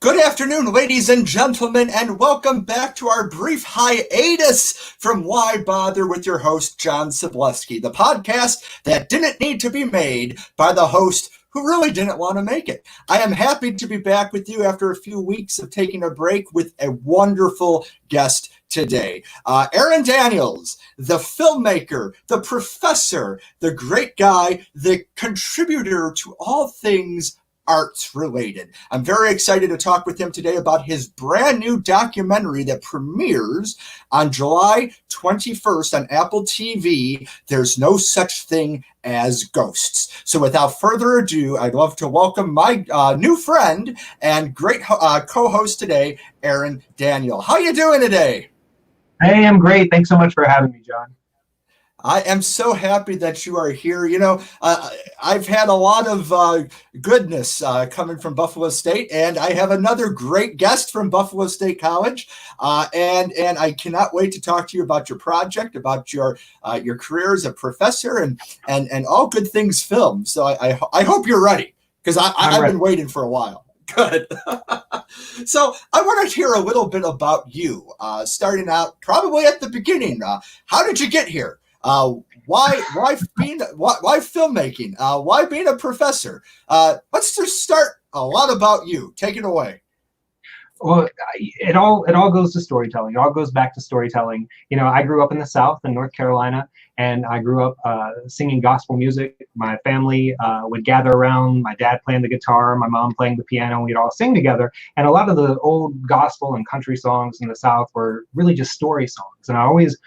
Good afternoon, ladies and gentlemen, and welcome back to our brief hiatus from Why Bother with your host, John Szablewski, the podcast that didn't need to be made by the host who really didn't want to make it. I am happy to be back with you after a few weeks of taking a break with a wonderful guest today. Aaron Daniels, the filmmaker, the professor, the great guy, the contributor to all things arts related. I'm very excited to talk with him today about his brand new documentary that premieres on July 21st on Apple TV, There's No Such Thing as Ghosts. So without further ado, I'd love to welcome my new friend and great co-host today, Aaron Daniel. How you doing today? Hey, I'm great. Thanks so much for having me, John. I am so happy that you are here. You know, I've had a lot of goodness coming from Buffalo State, and I have another great guest from Buffalo State College, and I cannot wait to talk to you about your project, about your career as a professor, and all good things film. So I hope you're ready, because I've been waiting for a while. Good. So I want to hear a little bit about you, starting out probably at the beginning. How did you get here? Why filmmaking? Why being a professor? Let's just start a lot about you. Take it away. Well, it all goes to storytelling. It all goes back to storytelling. You know, I grew up in the South in North Carolina, and I grew up singing gospel music. My family would gather around, my dad playing the guitar, my mom playing the piano, and we'd all sing together. And a lot of the old gospel and country songs in the South were really just story songs. And I always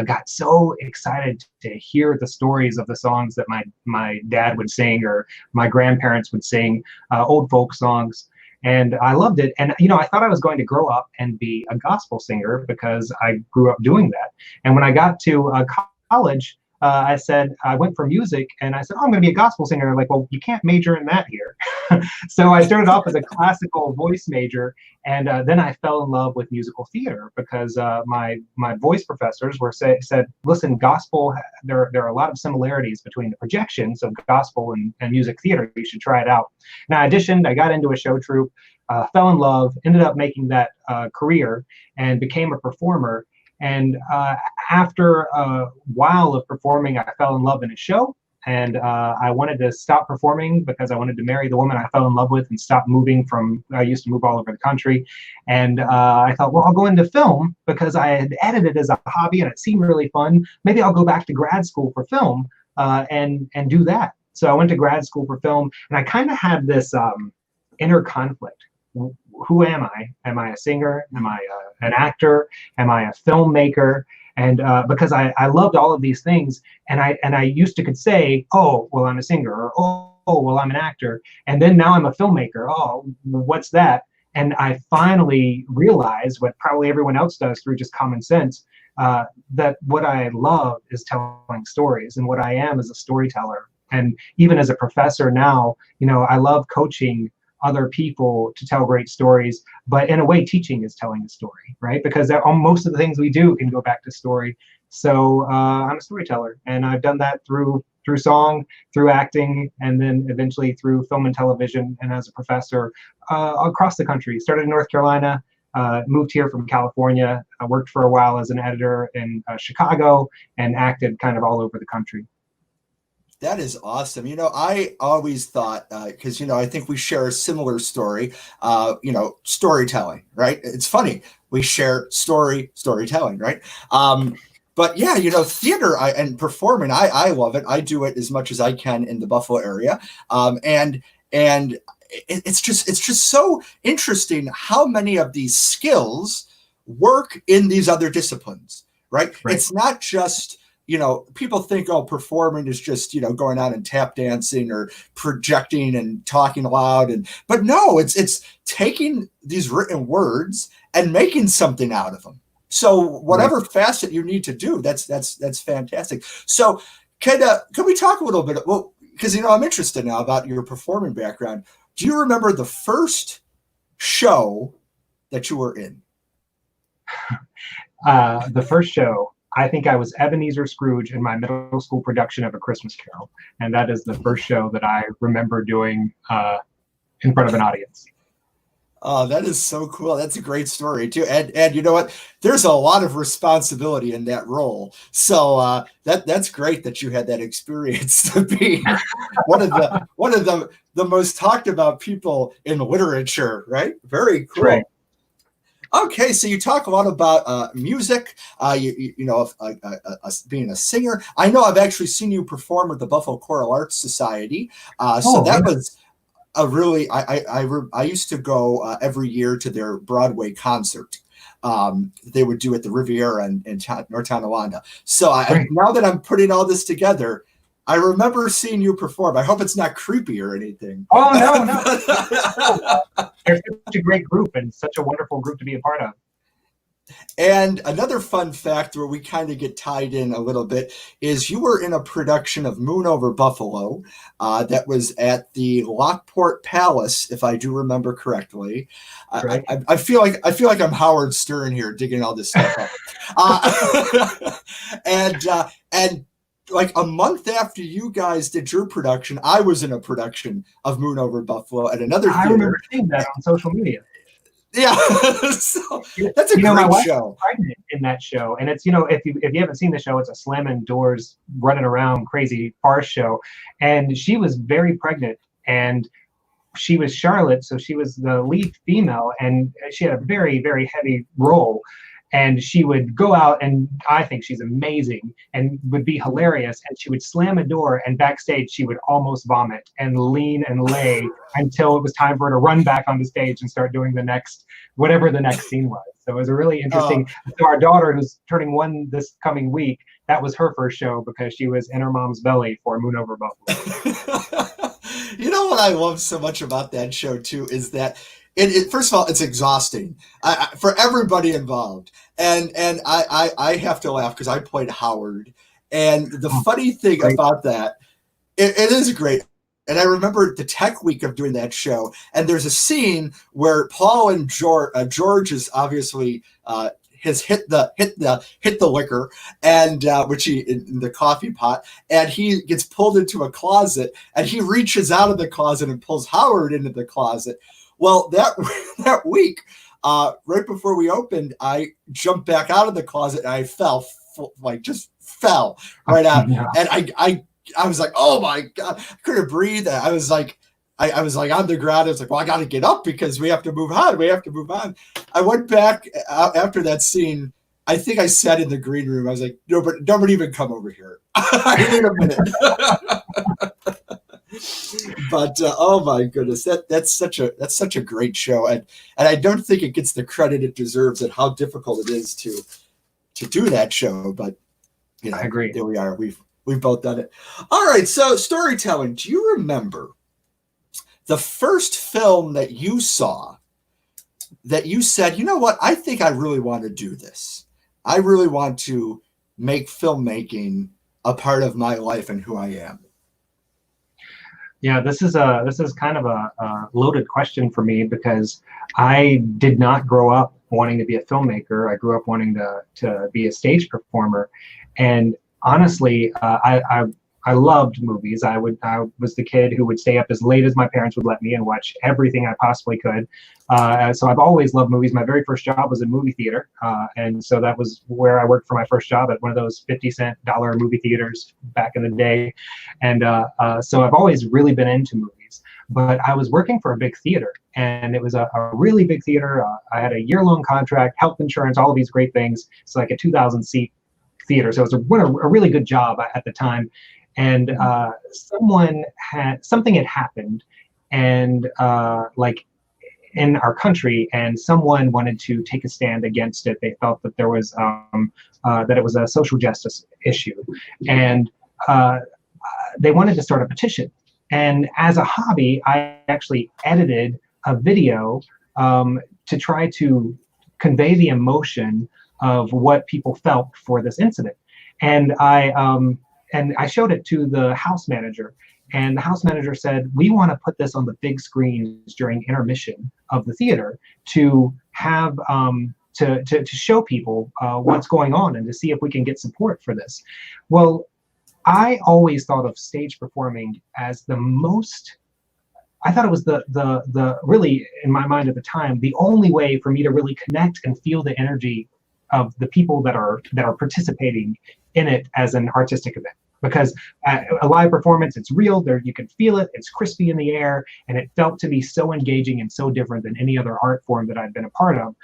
got so excited to hear the stories of the songs that my dad would sing or my grandparents would sing, old folk songs. And I loved it. And, you know, I thought I was going to grow up and be a gospel singer because I grew up doing that. And when I got to college, I went for music, and I said, oh, I'm going to be a gospel singer. They're like, well, you can't major in that here. So I started off as a classical voice major, and then I fell in love with musical theater because my voice professors said, listen, gospel, there are a lot of similarities between the projections of gospel and music theater. You should try it out. And I auditioned. I got into a show troupe, fell in love, ended up making that career, and became a performer. And after a while of performing, I fell in love in a show, and I wanted to stop performing because I wanted to marry the woman I fell in love with and stop moving I used to move all over the country. And I thought, well, I'll go into film because I had edited as a hobby and it seemed really fun. Maybe I'll go back to grad school for film and do that. So I went to grad school for film, and I kind of had this inner conflict. Who am I? Am I a singer? Am I an actor? Am I a filmmaker? And because I loved all of these things, and I used to could say, oh, well, I'm a singer, or oh, well, I'm an actor, and then now I'm a filmmaker. Oh, what's that? And I finally realized what probably everyone else does through just common sense, that what I love is telling stories, and what I am is a storyteller. And even as a professor now, you know, I love coaching other people to tell great stories, but in a way, teaching is telling a story, right? Because most of the things we do can go back to story. So I'm a storyteller, and I've done that through song, through acting, and then eventually through film and television, and as a professor across the country. Started in North Carolina, moved here from California. I worked for a while as an editor in Chicago, and acted kind of all over the country. That is awesome. You know, I always thought, because, you know, I think we share a similar story, you know, storytelling, right? It's funny. We share storytelling, right? But yeah, you know, theater and performing, I love it. I do it as much as I can in the Buffalo area. And it's just so interesting how many of these skills work in these other disciplines, right? It's not just, you know, people think, oh, performing is just, you know, going out and tap dancing or projecting and talking loud. But no, it's taking these written words and making something out of them. So whatever facet you need to do, that's fantastic. So can we talk a little bit? Well, because, you know, I'm interested now about your performing background. Do you remember the first show that you were in? The first show, I think I was Ebenezer Scrooge in my middle school production of A Christmas Carol. And that is the first show that I remember doing in front of an audience. Oh, that is so cool. That's a great story too. And you know what? There's a lot of responsibility in that role. So that's great that you had that experience to be one of the most talked about people in literature, right? Very That's right. cool. Okay, so you talk a lot about music, you know, being a singer. I know I've actually seen you perform with the Buffalo Choral Arts Society. So Oh, that yeah. was a really I used to go every year to their Broadway concert. They would do at the Riviera in North Tonawanda. So Great. now that I'm putting all this together, I remember seeing you perform. I hope it's not creepy or anything. Oh, no, no. No. They're such a great group and such a wonderful group to be a part of. And another fun fact where we kind of get tied in a little bit is you were in a production of Moon Over Buffalo that was at the Lockport Palace, if I do remember correctly. Right. I feel like I'm Howard Stern here digging all this stuff up. And like a month after you guys did your production, I was in a production of Moon Over Buffalo at another I remember theater. seeing that on social media. Yeah, so You that's a my great wife show. was pregnant in that show, and it's if you haven't seen the show, it's a slamming doors, running around, crazy farce show, and she was very pregnant, and she was Charlotte, so she was the lead female, and she had a very, very heavy role. And she would go out, and I think she's amazing and would be hilarious. And she would slam a door, and backstage she would almost vomit and lean and lay until it was time for her to run back on the stage and start doing the next, whatever the next scene was. So it was a really interesting. So our daughter, who's turning 1 this coming week, that was her first show because she was in her mom's belly for Moon Over Buffalo. You know what I love so much about that show too is that first of all it's exhausting for everybody involved, and I have to laugh because I played Howard, and the funny thing Great. about that it is great. And I remember the tech week of doing that show, and there's a scene where Paul and George is obviously has hit the liquor, and which he in the coffee pot, and he gets pulled into a closet, and he reaches out of the closet and pulls Howard into the closet. Well, that week, right before we opened, I jumped back out of the closet and I fell, just fell right out, Yeah. and I was like, oh my god, I couldn't breathe. I was like on the ground. I was like, well, I got to get up because we have to move on. We have to move on. I went back after that scene. I think I sat in the green room. I was like, no, but don't even come over here. I need a minute. But oh my goodness, that's such a great show, and I don't think it gets the credit it deserves and how difficult it is to do that show. But you know, I agree. there we are. We've both done it. All right, so storytelling. Do you remember the first film that you saw that you said, you know what, I think I really want to do this. I really want to make filmmaking a part of my life and who I am. Yeah, this is kind of a loaded question for me because I did not grow up wanting to be a filmmaker. I grew up wanting to be a stage performer, and honestly, I loved movies. I was the kid who would stay up as late as my parents would let me and watch everything I possibly could. So I've always loved movies. My very first job was in movie theater, and so that was where I worked for my first job at one of those 50-cent movie theaters back in the day. And so I've always really been into movies. But I was working for a big theater, and it was a really big theater. I had a year-long contract, health insurance, all of these great things. It's like a 2,000-seat theater, so it was a really good job at the time. And something had happened, and like in our country, and someone wanted to take a stand against it. They felt that there was that it was a social justice issue, and they wanted to start a petition. And as a hobby, I actually edited a video to try to convey the emotion of what people felt for this incident. And I showed it to the house manager, and the house manager said, we want to put this on the big screens during intermission of the theater to have to show people what's going on and to see if we can get support for this. Well, I always thought of stage performing as the most I thought it was the really, in my mind at the time, the only way for me to really connect and feel the energy of the people that are participating in it as an artistic event. Because a live performance, it's real, there you can feel it, it's crispy in the air, and it felt to be so engaging and so different than any other art form that I'd been a part of.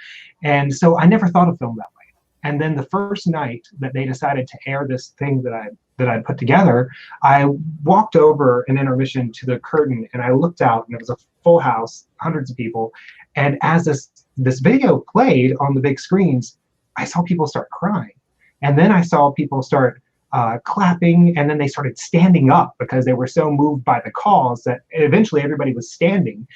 And so I never thought of film that way. And then the first night that they decided to air this thing that I put together, I walked over an intermission to the curtain and I looked out, and it was a full house, hundreds of people. And as this video played on the big screens, I saw people start crying. And then I saw people start clapping, and then they started standing up because they were so moved by the cause that eventually everybody was standing.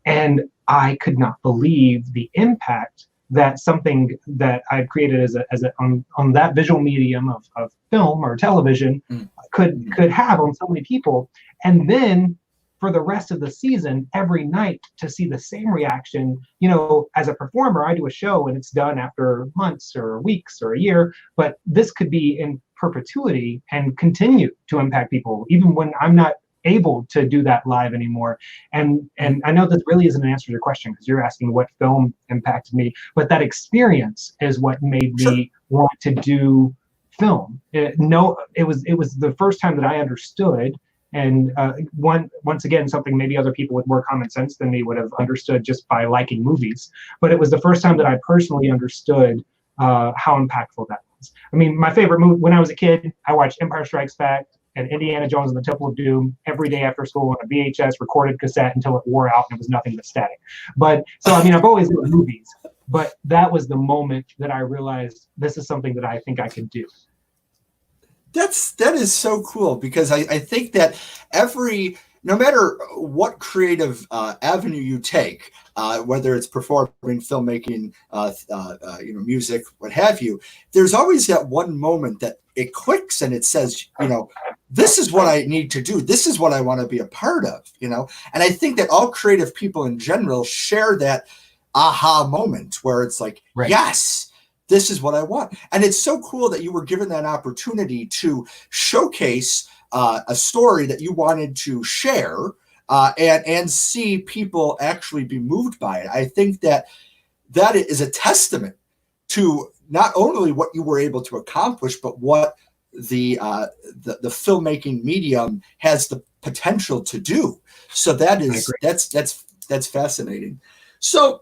And I could not believe the impact that something that I had created on that visual medium of film or television could have on so many people. And then for the rest of the season, every night to see the same reaction. You know, as a performer, I do a show and it's done after months or weeks or a year, but this could be in perpetuity and continue to impact people even when I'm not able to do that live anymore. And I know this really isn't an answer to your question because you're asking what film impacted me, but that experience is what made me want to do film. It was the first time that I understood, and once again, something maybe other people with more common sense than me would have understood just by liking movies, but it was the first time that I personally understood how impactful that was. I mean, my favorite movie when I was a kid, I watched Empire Strikes Back and Indiana Jones and the Temple of Doom every day after school on a VHS recorded cassette until it wore out and it was nothing but static. But so, I mean, I've always loved movies, but that was the moment that I realized this is something that I think I could do. That is so cool, because I think that no matter what creative avenue you take, whether it's performing, filmmaking, music, what have you, there's always that one moment that it clicks and it says, this is what I need to do. This is what I want to be a part of, And I think that all creative people in general share that aha moment where it's like, right. Yes, this is what I want. And it's so cool that you were given that opportunity to showcase a story that you wanted to share and see people actually be moved by it. I think that is a testament to not only what you were able to accomplish, but what the filmmaking medium has the potential to do. So that's fascinating. So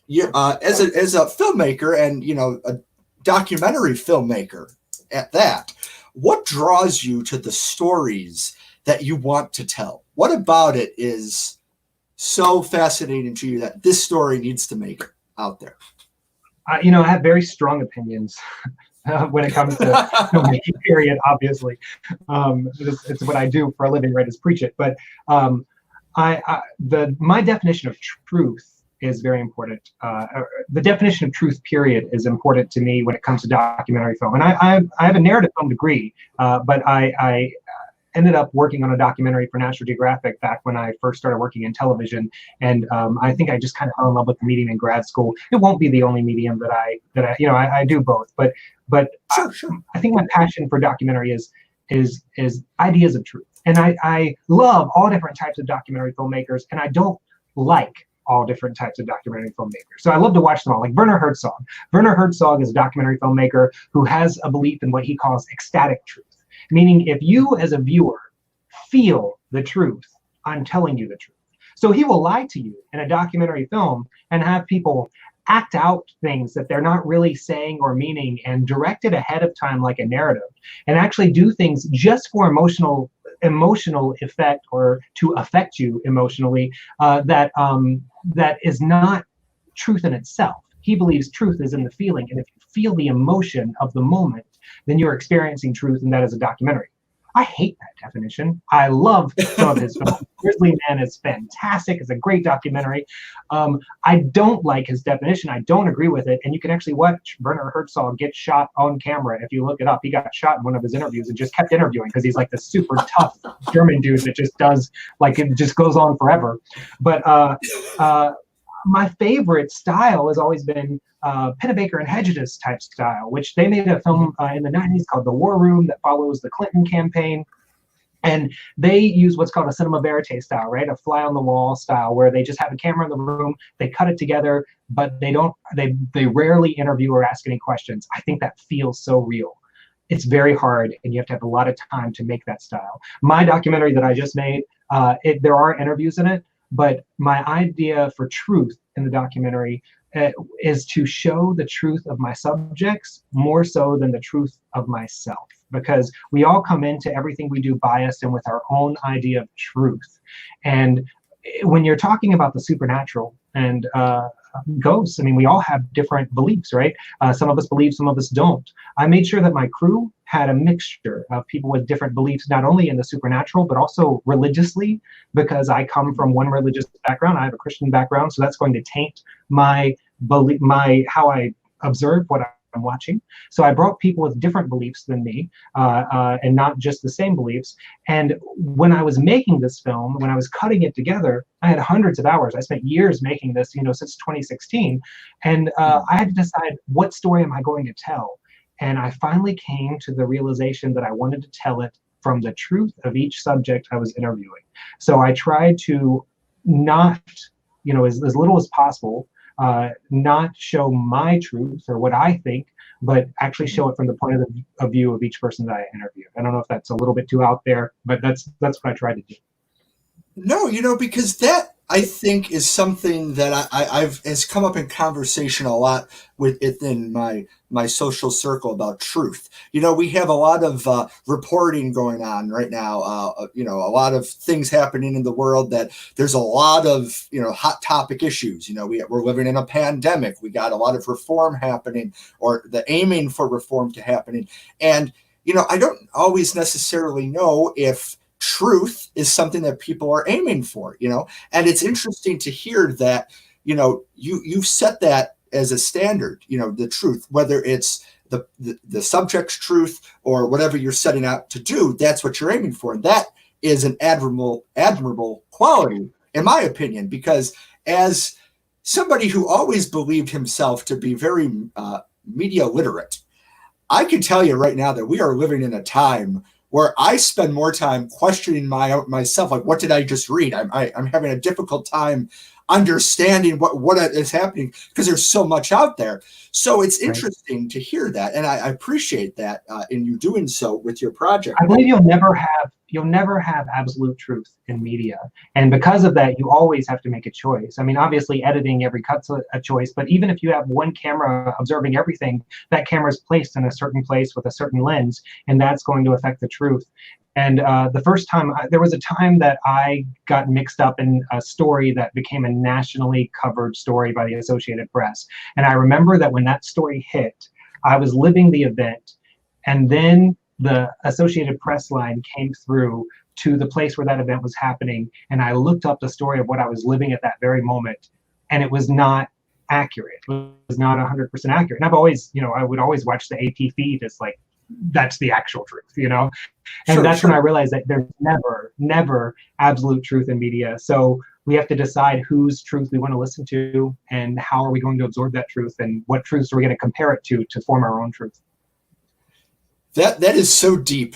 you as a filmmaker and a documentary filmmaker at that, what draws you to the stories that you want to tell? What about it is so fascinating to you that this story needs to make it out there? I have very strong opinions when it comes to filmmaking, period, obviously. It's what I do for a living, right, is preach it. But my definition of truth is very important. The definition of truth, period, is important to me when it comes to documentary film. And I have a narrative film degree, but I ended up working on a documentary for National Geographic back when I first started working in television. And I think I just kind of fell in love with the medium in grad school. It won't be the only medium that I do both, but sure. I think my passion for documentary is ideas of truth. And I love all different types of documentary filmmakers, and I don't like all different types of documentary filmmakers. So I love to watch them all, like Werner Herzog. Werner Herzog is a documentary filmmaker who has a belief in what he calls ecstatic truth. Meaning if you as a viewer feel the truth, I'm telling you the truth. So he will lie to you in a documentary film and have people act out things that they're not really saying or meaning and direct it ahead of time like a narrative, and actually do things just for emotional effect or to affect you emotionally that is not truth in itself. He believes truth is in the feeling, and if you feel the emotion of the moment, then you're experiencing truth, and that is a documentary. I hate that definition. I love some of his films. Grizzly Man is fantastic. It's a great documentary. I don't like his definition. I don't agree with it. And you can actually watch Werner Herzog get shot on camera. If you look it up, he got shot in one of his interviews and just kept interviewing because he's like the super tough German dude that just does, like, it just goes on forever. But my favorite style has always been Pennebaker and Hedges type style, which they made a film in the 90s called The War Room that follows the Clinton campaign. And they use what's called a cinema verite style, right? A fly on the wall style, where they just have a camera in the room, they cut it together, but they rarely interview or ask any questions. I think that feels so real. It's very hard, and you have to have a lot of time to make that style. My documentary that I just made, there are interviews in it, but my idea for truth in the documentary is to show the truth of my subjects more so than the truth of myself, because we all come into everything we do biased and with our own idea of truth. And when you're talking about the supernatural and ghosts, I mean, we all have different beliefs, right? Some of us believe, some of us don't. I made sure that my crew had a mixture of people with different beliefs, not only in the supernatural, but also religiously, because I come from one religious background. I have a Christian background, so that's going to taint my belief, how I observe what I'm watching. So I brought people with different beliefs than me, and not just the same beliefs. And when I was making this film, when I was cutting it together, I had hundreds of hours. I spent years making this, since 2016. And I had to decide, what story am I going to tell? And I finally came to the realization that I wanted to tell it from the truth of each subject I was interviewing. So I tried to not, as little as possible, not show my truth or what I think, but actually show it from the point of view of each person that I interviewed. I don't know if that's a little bit too out there, but that's what I tried to do. No, because that, I think, is something that I've has come up in conversation a lot within my social circle about truth. We have a lot of reporting going on right now. A lot of things happening in the world, that there's a lot of hot topic issues. We're living in a pandemic. We got a lot of reform happening, or the aiming for reform to happening. And I don't always necessarily know if truth is something that people are aiming for, and it's interesting to hear that, you've set that as a standard, the truth, whether it's the subject's truth or whatever you're setting out to do, that's what you're aiming for. And that is an admirable quality, in my opinion, because as somebody who always believed himself to be very media literate, I can tell you right now that we are living in a time where I spend more time questioning myself, like, what did I just read? I'm having a difficult time understanding what is happening, because there's so much out there. So it's interesting to hear that, and I appreciate that in you doing so with your project. I believe you'll never have absolute truth in media, and because of that, you always have to make a choice. I mean, obviously, editing every cut's a choice, but even if you have one camera observing everything, that camera is placed in a certain place with a certain lens, and that's going to affect the truth. And the first time, there was a time that I got mixed up in a story that became a nationally covered story by the Associated Press. And I remember that when that story hit, I was living the event, and then the Associated Press line came through to the place where that event was happening, and I looked up the story of what I was living at that very moment, and it was not accurate. It was not 100% accurate. And I've always, I would always watch the AP feed as like, that's the actual truth, and that's when I realized that there's never absolute truth in media. So we have to decide whose truth we want to listen to, and how are we going to absorb that truth, and what truths are we going to compare it to form our own truth. That is so deep.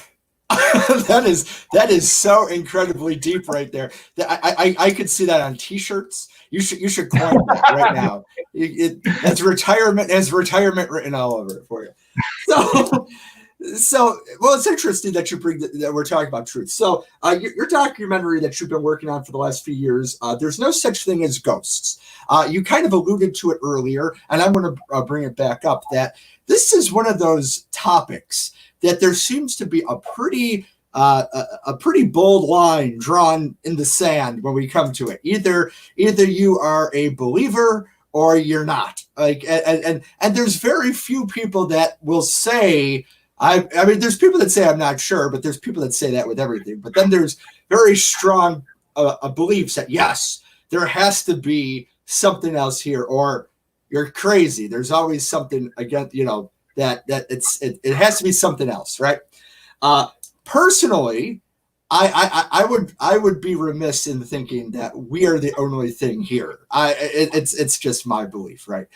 that is so incredibly deep right there. I could see that on T-shirts. You should coin that right now. That's retirement. Has retirement written all over it for you. So well, it's interesting that that we're talking about truth. So your documentary that you've been working on for the last few years, there's no such thing as ghosts. You kind of alluded to it earlier, and I'm going to bring it back up, that this is one of those topics that there seems to be a pretty bold line drawn in the sand when we come to it. Either you are a believer or you're not. And there's very few people that will say, I mean, there's people that say I'm not sure, but there's people that say that with everything. But then there's very strong beliefs that, yes, there has to be something else here, or you're crazy. There's always something against, that it has to be something else, right? Personally, I would be remiss in thinking that we are the only thing here. It's just my belief, right?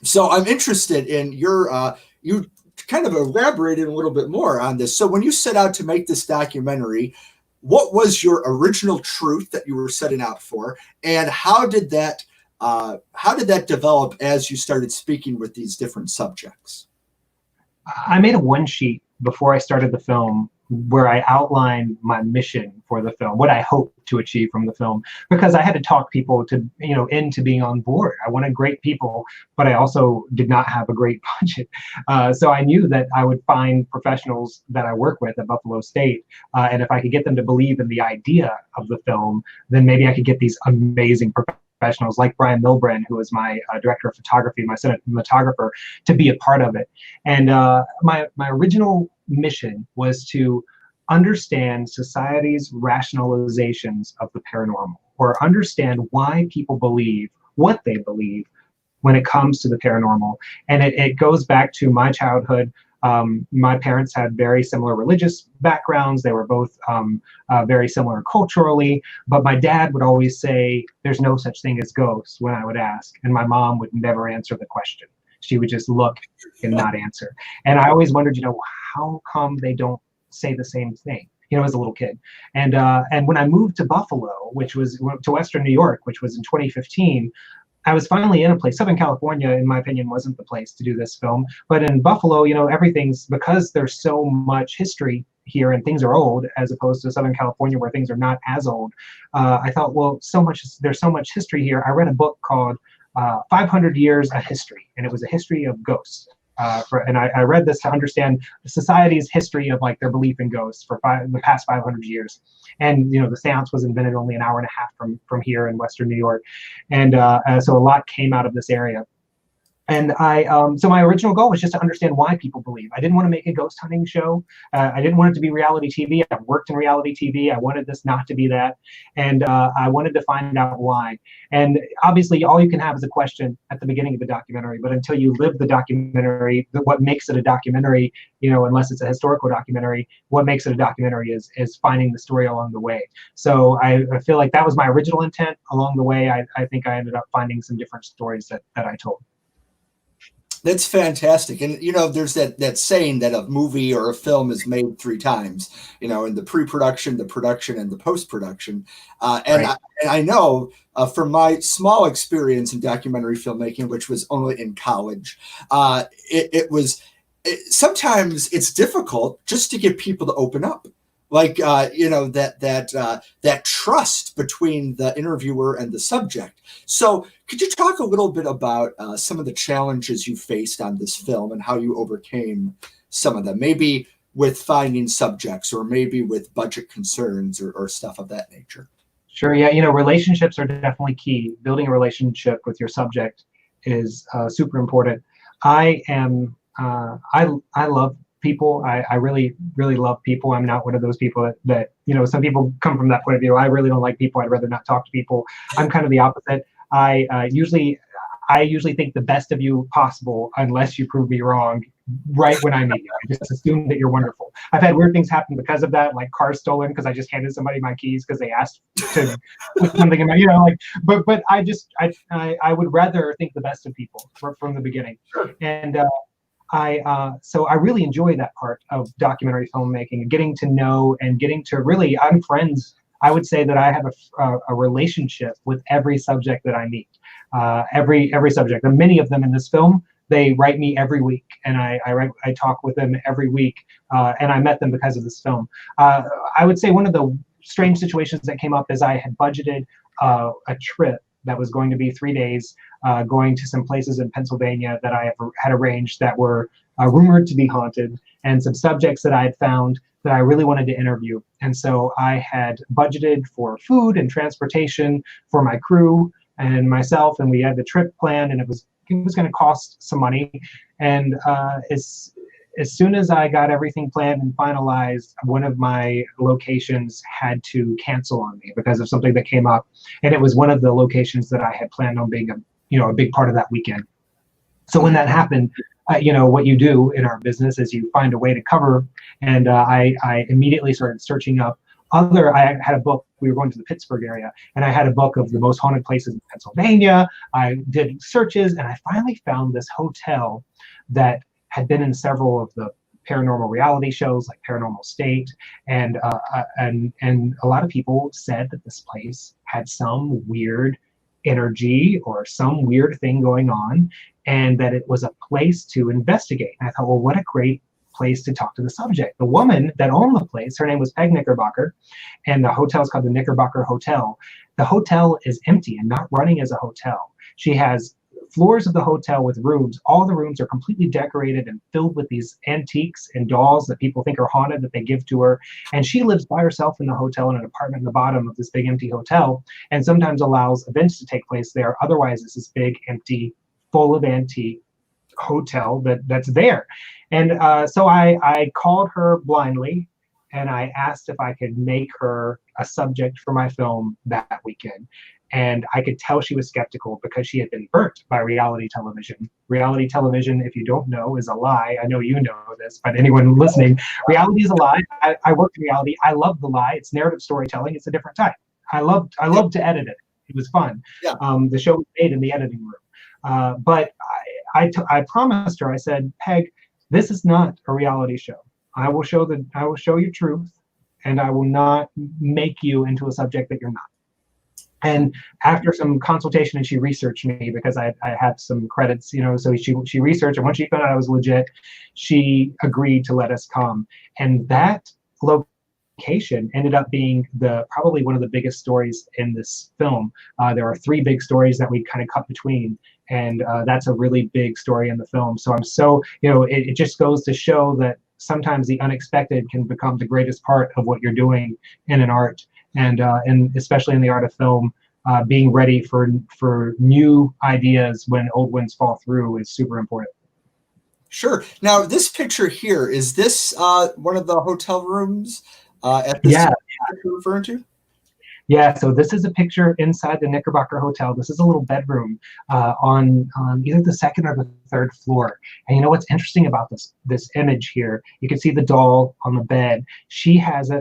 So I'm interested in you kind of elaborate a little bit more on this. So when you set out to make this documentary, what was your original truth that you were setting out for, and how did that develop as you started speaking with these different subjects? I made a one sheet before I started the film where I outlined my mission for the film, what I hope to achieve from the film, because I had to talk people to, into being on board. I wanted great people, but I also did not have a great budget. So I knew that I would find professionals that I work with at Buffalo State, and if I could get them to believe in the idea of the film, then maybe I could get these amazing professionals like Brian Milbran, who is my director of photography, my cinematographer, to be a part of it. And my original mission was to understand society's rationalizations of the paranormal, or understand why people believe what they believe when it comes to the paranormal. And it goes back to my childhood. My parents had very similar religious backgrounds. They were both very similar culturally, but my dad would always say, there's no such thing as ghosts, when I would ask, and my mom would never answer the question. She would just look and not answer. And I always wondered, how come they don't say the same thing, as a little kid. And when I moved to Buffalo, to Western New York, which was in 2015, I was finally in a place. Southern California, in my opinion, wasn't the place to do this film. But in Buffalo, everything's, because there's so much history here and things are old, as opposed to Southern California where things are not as old. I thought, well, there's so much history here. I read a book called 500 Years of History, and it was a history of ghosts. And I read this to understand society's history of their belief in ghosts for the past 500 years. And the seance was invented only an hour and a half from here in Western New York, and so a lot came out of this area. And so my original goal was just to understand why people believe. I didn't want to make a ghost hunting show. I didn't want it to be reality TV. I've worked in reality TV. I wanted this not to be that. And I wanted to find out why. And obviously, all you can have is a question at the beginning of the documentary. But until you live the documentary, what makes it a documentary, unless it's a historical documentary, what makes it a documentary is finding the story along the way. So I feel like that was my original intent. Along the way, I think I ended up finding some different stories that I told. That's fantastic. And, there's that saying that a movie or a film is made three times, in the pre-production, the production, and the post-production. Right. I know from my small experience in documentary filmmaking, which was only in college, sometimes it's difficult just to get people to open up. That trust between the interviewer and the subject. So could you talk a little bit about some of the challenges you faced on this film and how you overcame some of them, maybe with finding subjects or maybe with budget concerns or stuff of that nature? Sure. Yeah. Relationships are definitely key. Building a relationship with your subject is super important. I love people. I really, really love people. I'm not one of those people that some people come from that point of view. I really don't like people. I'd rather not talk to people. I'm kind of the opposite. I usually think the best of you possible, unless you prove me wrong right when I meet you. I just assume that you're wonderful. I've had weird things happen because of that, like cars stolen because I just handed somebody my keys because they asked to put something in my, but I would rather think the best of people from the beginning. And so I really enjoy that part of documentary filmmaking, getting to know and getting to really, I'm friends. I would say that I have a relationship with every subject that I meet, every subject. And many of them in this film, they write me every week, and I talk with them every week, and I met them because of this film. I would say one of the strange situations that came up is I had budgeted a trip that was going to be 3 days, going to some places in Pennsylvania that I had arranged that were rumored to be haunted, and some subjects that I had found that I really wanted to interview. And so I had budgeted for food and transportation for my crew and myself, and we had the trip planned, and it was going to cost some money. And as soon as I got everything planned and finalized, one of my locations had to cancel on me because of something that came up, and it was one of the locations that I had planned on being a big part of that weekend. So when that happened, what you do in our business is you find a way to cover. And I immediately started searching up I had a book. We were going to the Pittsburgh area, and I had a book of the most haunted places in Pennsylvania. I did searches, and I finally found this hotel that had been in several of the paranormal reality shows like Paranormal State, and a lot of people said that this place had some weird energy or some weird thing going on, and that it was a place to investigate. And I thought, well, what a great place to talk to the subject. The woman that owned the place, her name was Peg Knickerbocker, and the hotel is called the Knickerbocker Hotel. The hotel is empty and not running as a hotel. She has floors of the hotel with rooms. All the rooms are completely decorated and filled with these antiques and dolls that people think are haunted that they give to her. And she lives by herself in the hotel in an apartment in the bottom of this big empty hotel, and sometimes allows events to take place there. Otherwise, it's this big, empty, full of antique hotel that's there. And so I called her blindly, and I asked if I could make her a subject for my film that weekend. And I could tell she was skeptical because she had been burnt by reality television. Reality television, if you don't know, is a lie. I know you know this, but anyone listening, reality is a lie. I worked in reality. I love the lie. It's narrative storytelling. It's a different type. I loved to edit it. It was fun. Yeah. The show was made in the editing room. But I promised her, I said, Peg, this is not a reality show. I will show you truth, and I will not make you into a subject that you're not. And after some consultation, and she researched me because I had some credits, so she researched, and once she found out I was legit, she agreed to let us come. And that location ended up being probably one of the biggest stories in this film. There are 3 big stories that we kind of cut between, and that's a really big story in the film. So it just goes to show that sometimes the unexpected can become the greatest part of what you're doing in an art. And especially in the art of film, being ready for new ideas when old ones fall through is super important. Sure. Now, this picture here, is this one of the hotel rooms at this you're referring to? Yeah, so this is a picture inside the Knickerbocker Hotel. This is a little bedroom on either the 2nd or the 3rd floor. And you know what's interesting about this image here? You can see the doll on the bed. She has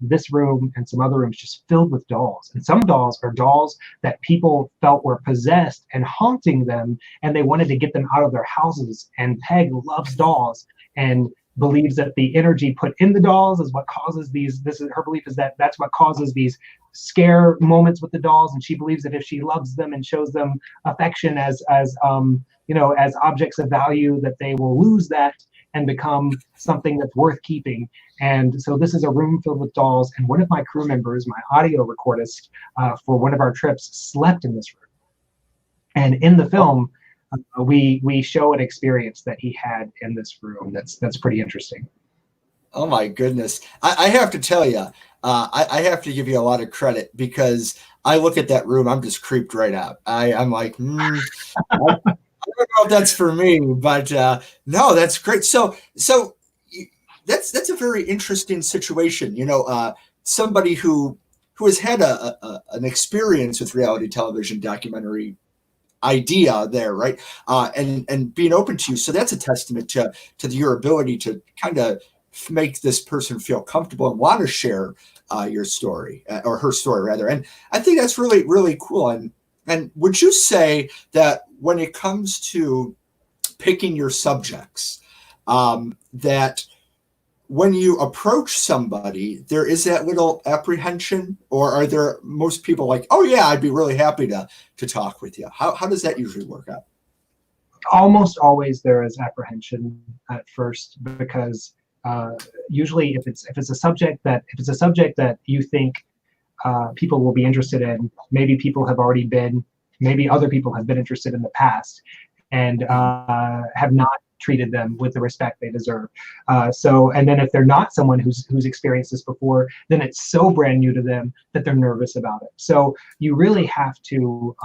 this room and some other rooms just filled with dolls. And some dolls are dolls that people felt were possessed and haunting them, and they wanted to get them out of their houses. And Peg loves dolls and believes that the energy put in the dolls is what causes these. Her belief is that that's what causes these scare moments with the dolls, and she believes that if she loves them and shows them affection as objects of value, that they will lose that and become something that's worth keeping. And so this is a room filled with dolls, and one of my crew members, my audio recordist for one of our trips, slept in this room. And in the film, we show an experience that he had in this room that's pretty interesting. Oh my goodness. I have to tell you, I have to give you a lot of credit, because I look at that room, I'm just creeped right out. I'm like, I don't know if that's for me, but no, that's great. So that's a very interesting situation. Somebody who has had an experience with reality television documentary idea there, right? And being open to you. So that's a testament to your ability to kind of make this person feel comfortable and want to share your story, or her story rather. And I think that's really, really cool. And would you say that when it comes to picking your subjects, that when you approach somebody, there is that little apprehension, or are there most people like, oh yeah, I'd be really happy to talk with you? How does that usually work out? Almost always there is apprehension at first, because usually if it's a subject that you think people will be interested in, maybe maybe other people have been interested in the past and have not treated them with the respect they deserve. And then if they're not someone who's experienced this before, then it's so brand new to them that they're nervous about it. So you really have to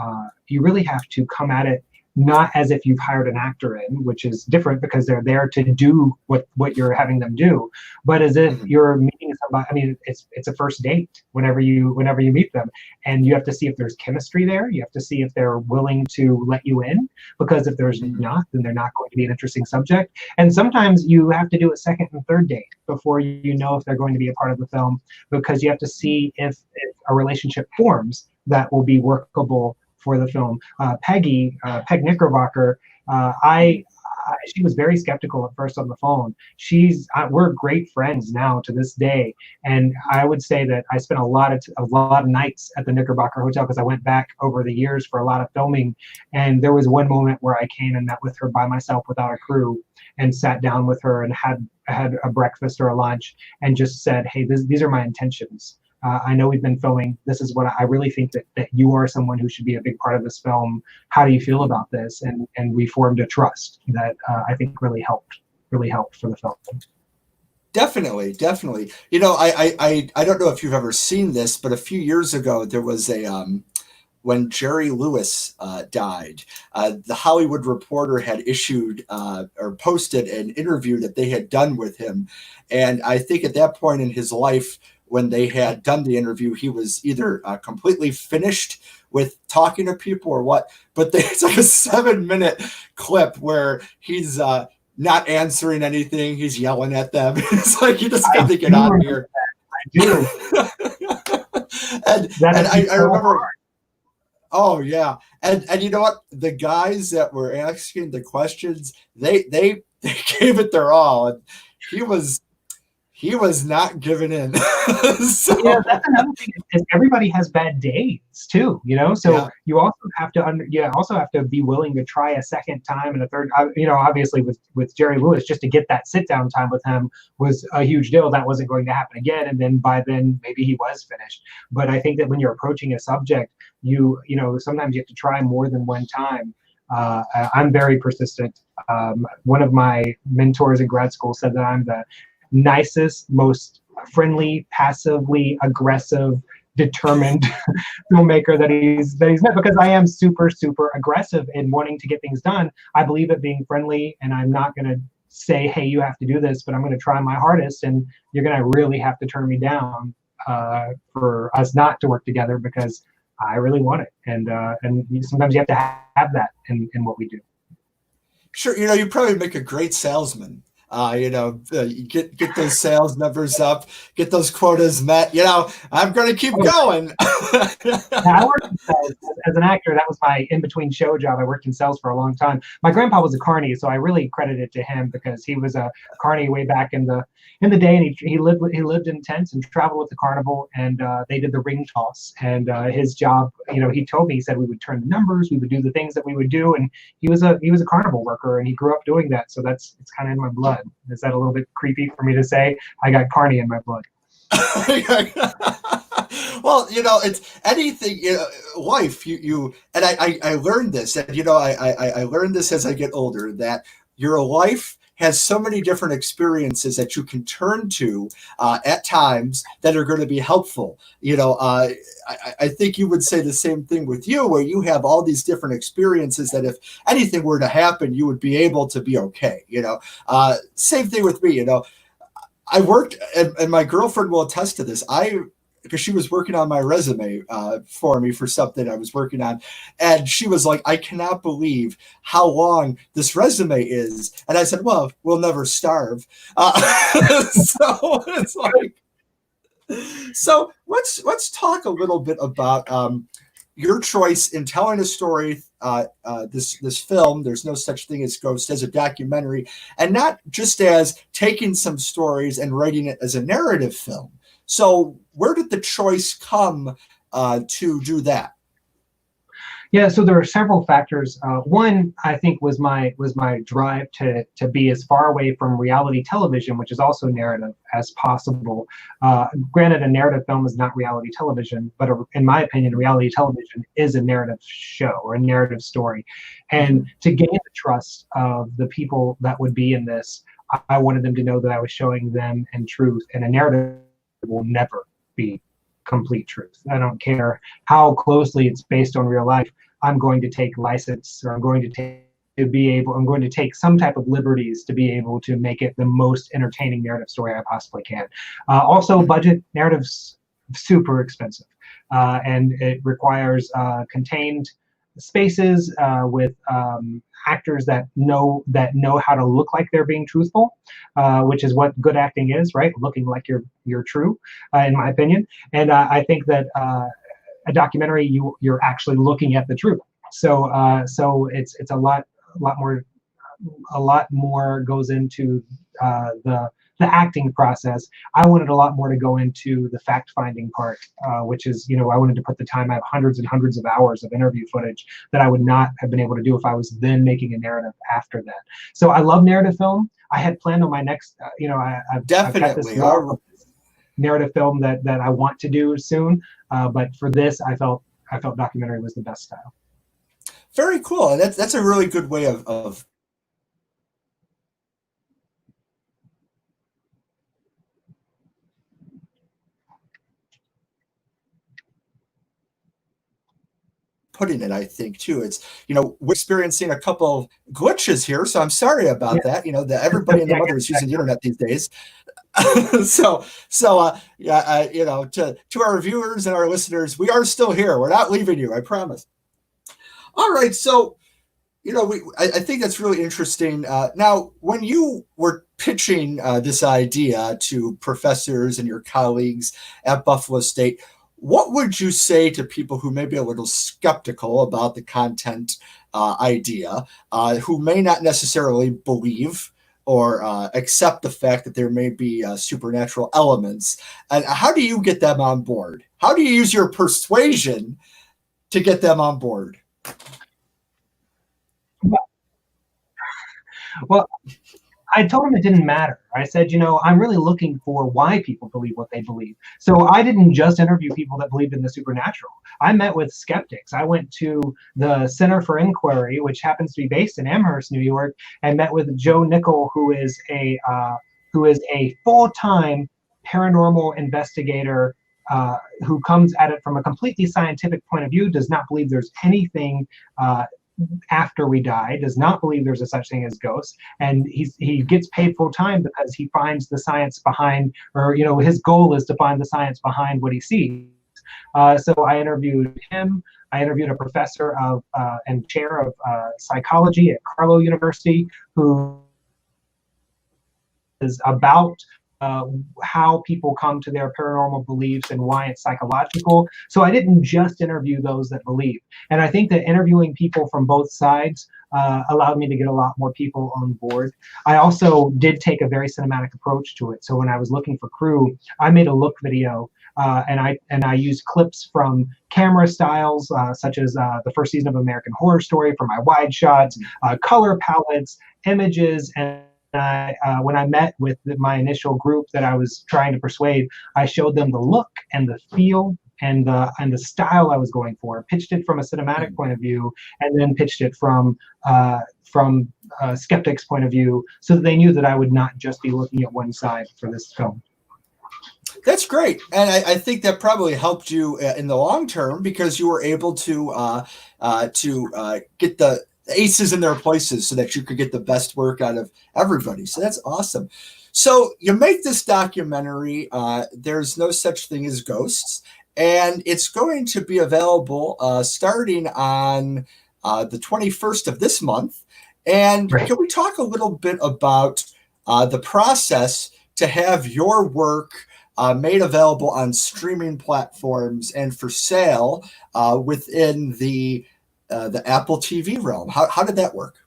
come at it not as if you've hired an actor in, which is different because they're there to do what you're having them do, but as if you're meeting somebody. I mean, it's a first date whenever you meet them, and you have to see if there's chemistry there. You have to see if they're willing to let you in, because if there's not, then they're not going to be an interesting subject. And sometimes you have to do a 2nd and 3rd date before you know if they're going to be a part of the film, because you have to see if a relationship forms that will be workable for the film. Peg Knickerbocker, I she was very skeptical at first on the phone. We're great friends now to this day, and I would say that I spent a lot of nights at the Knickerbocker Hotel because I went back over the years for a lot of filming, and there was one moment where I came and met with her by myself without a crew, and sat down with her and had a breakfast or a lunch, and just said, "Hey, these are my intentions. I know we've been filming. This is what I really think that you are someone who should be a big part of this film. How do you feel about this?" And we formed a trust that I think really helped for the film. Definitely, definitely. You know, I don't know if you've ever seen this, but a few years ago there was a when Jerry Lewis died, the Hollywood Reporter had issued or posted an interview that they had done with him, and I think at that point in his life, when they had done the interview, he was either completely finished with talking to people or what, but it's like a 7-minute clip where he's not answering anything. He's yelling at them. It's like, you just got to get on here. I do. and I remember, hard. Oh yeah. And you know what? The guys that were asking the questions, they gave it their all. And he was not giving in. So, yeah, that's another thing. Is everybody has bad days too, you know. So you also have to be willing to try a second time and a third. You know, obviously with Jerry Lewis, just to get that sit down time with him was a huge deal. That wasn't going to happen again, and then by then maybe he was finished. But I think that when you're approaching a subject, you know sometimes you have to try more than one time. I'm very persistent. One of my mentors in grad school said that I'm the nicest, most friendly, passively aggressive, determined filmmaker that he's met, because I am super aggressive in wanting to get things done. I believe in being friendly, and I'm not going to say, hey, you have to do this, but I'm going to try my hardest, and you're going to really have to turn me down for us not to work together, because I really want it. And sometimes you have to have that in what we do. Sure. You know, you probably make a great salesman. You know, get those sales numbers up, get those quotas met. You know, I'm going to keep going. I worked in sales as an actor. That was my in-between show job. I worked in sales for a long time. My grandpa was a carny, so I really credit it to him, because he was a carny way back in the day, and he lived in tents and traveled with the carnival, and they did the ring toss. And his job, you know, he told me, he said we would turn the numbers, we would do the things that we would do, and he was a carnival worker, and he grew up doing that. So it's kind of in my blood. Is that a little bit creepy for me to say? I got carny in my blood. Well, you know, it's anything, you know, life, you and I learned this, and you know, I learned this as I get older, that your life has so many different experiences that you can turn to at times that are going to be helpful. You know, I think you would say the same thing with you, where you have all these different experiences that if anything were to happen, you would be able to be okay. You know, same thing with me. You know, I worked, and my girlfriend will attest to this. Because she was working on my resume for me for something I was working on. And she was like, I cannot believe how long this resume is. And I said, well, we'll never starve. So it's like, so let's talk a little bit about your choice in telling a story, this film, There's No Such Thing as Ghosts, as a documentary, and not just as taking some stories and writing it as a narrative film. So where did the choice come to do that? Yeah, so there are several factors. One, I think, was my drive to be as far away from reality television, which is also narrative, as possible. Granted, a narrative film is not reality television, but in my opinion, reality television is a narrative show or a narrative story. And to gain the trust of the people that would be in this, I wanted them to know that I was showing them in truth, and a narrative will never be complete truth. I don't care how closely it's based on real life. I'm going to take license, or I'm going to take some type of liberties to be able to make it the most entertaining narrative story I possibly can. Also, budget narratives super expensive, and it requires contained spaces with actors that know how to look like they're being truthful, which is what good acting is, right? Looking like you're true, in my opinion. And I think that a documentary, you're actually looking at the truth. So it's a lot more more goes into the acting process. I wanted a lot more to go into the fact-finding part, which is, I wanted to put the time. I have hundreds and hundreds of hours of interview footage that I would not have been able to do if I was then making a narrative after that. So I love narrative film. I had planned on my next, I've got this narrative film that I want to do soon. But for this, I felt documentary was the best style. Very cool. And that's a really good way of putting it, I think, too. It's, we're experiencing a couple of glitches here, so I'm sorry about that. That everybody and the mother is using the internet these days. To our viewers and our listeners, we are still here. We're not leaving you, I promise. All right, so I think that's really interesting. Now, when you were pitching this idea to professors and your colleagues at Buffalo State, what would you say to people who may be a little skeptical about the content idea, who may not necessarily believe or accept the fact that there may be supernatural elements? And how do you get them on board? How do you use your persuasion to get them on board? Well, I told him it didn't matter. I said, I'm really looking for why people believe what they believe. So I didn't just interview people that believed in the supernatural. I met with skeptics. I went to the Center for Inquiry, which happens to be based in Amherst, New York, and met with Joe Nickel, who is a full-time paranormal investigator who comes at it from a completely scientific point of view, does not believe there's anything after we die, does not believe there's a such thing as ghosts, and he gets paid full time because he finds the science behind, or his goal is to find the science behind what he sees. So I interviewed him. I interviewed a professor of and chair of psychology at Carlow University, who is about how people come to their paranormal beliefs and why it's psychological. So I didn't just interview those that believe. And I think that interviewing people from both sides allowed me to get a lot more people on board. I also did take a very cinematic approach to it. So when I was looking for crew, I made a look video, and I used clips from camera styles such as the first season of American Horror Story for my wide shots, color palettes, images, and when I met with my initial group that I was trying to persuade, I showed them the look and the feel and the style I was going for. Pitched it from a cinematic point of view, and then pitched it from skeptics' point of view, so that they knew that I would not just be looking at one side for this film. That's great, and I think that probably helped you in the long term, because you were able to get the aces in their places so that you could get the best work out of everybody. So that's awesome. So you make this documentary, There's No Such Thing as Ghosts, and it's going to be available starting on the 21st of this month. And Can we talk a little bit about the process to have your work made available on streaming platforms and for sale within the Apple TV realm? How did that work?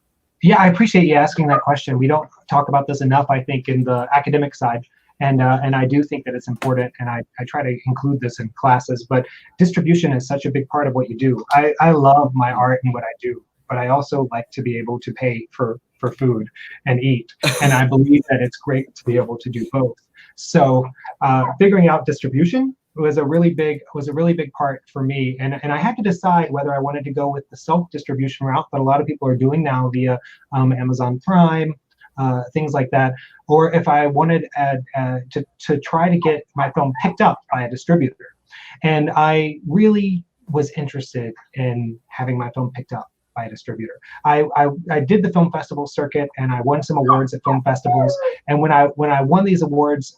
Yeah, I appreciate you asking that question. We don't talk about this enough, I think, in the academic side. And I do think that it's important, and I try to include this in classes, but distribution is such a big part of what you do. I love my art and what I do, but I also like to be able to pay for food and eat. And I believe that it's great to be able to do both. So figuring out distribution was a really big part for me, and I had to decide whether I wanted to go with the self-distribution route that a lot of people are doing now via Amazon Prime, things like that, or if I wanted to try to get my film picked up by a distributor. And I really was interested in having my film picked up by a distributor. I did the film festival circuit, and I won some awards at film festivals. And when I won these awards,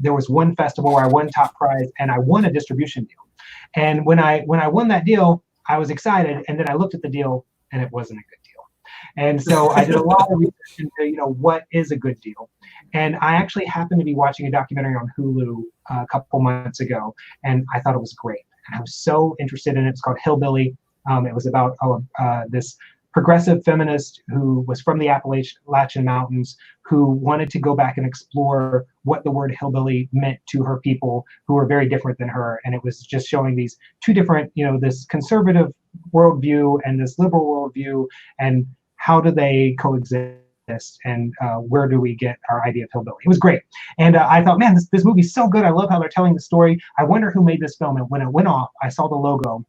there was one festival where I won top prize, and I won a distribution deal. And when I won that deal, I was excited, and then I looked at the deal, and it wasn't a good deal. And so I did a lot of research into what is a good deal. And I actually happened to be watching a documentary on Hulu a couple months ago, and I thought it was great. And I was so interested in it. It's called Hillbilly. It was about this progressive feminist who was from the Appalachian Mountains, who wanted to go back and explore what the word hillbilly meant to her people who were very different than her. And it was just showing these two different, this conservative worldview and this liberal worldview, and how do they coexist, and where do we get our idea of hillbilly? It was great. And I thought, man, this movie's so good. I love how they're telling the story. I wonder who made this film. And when it went off, I saw the logo,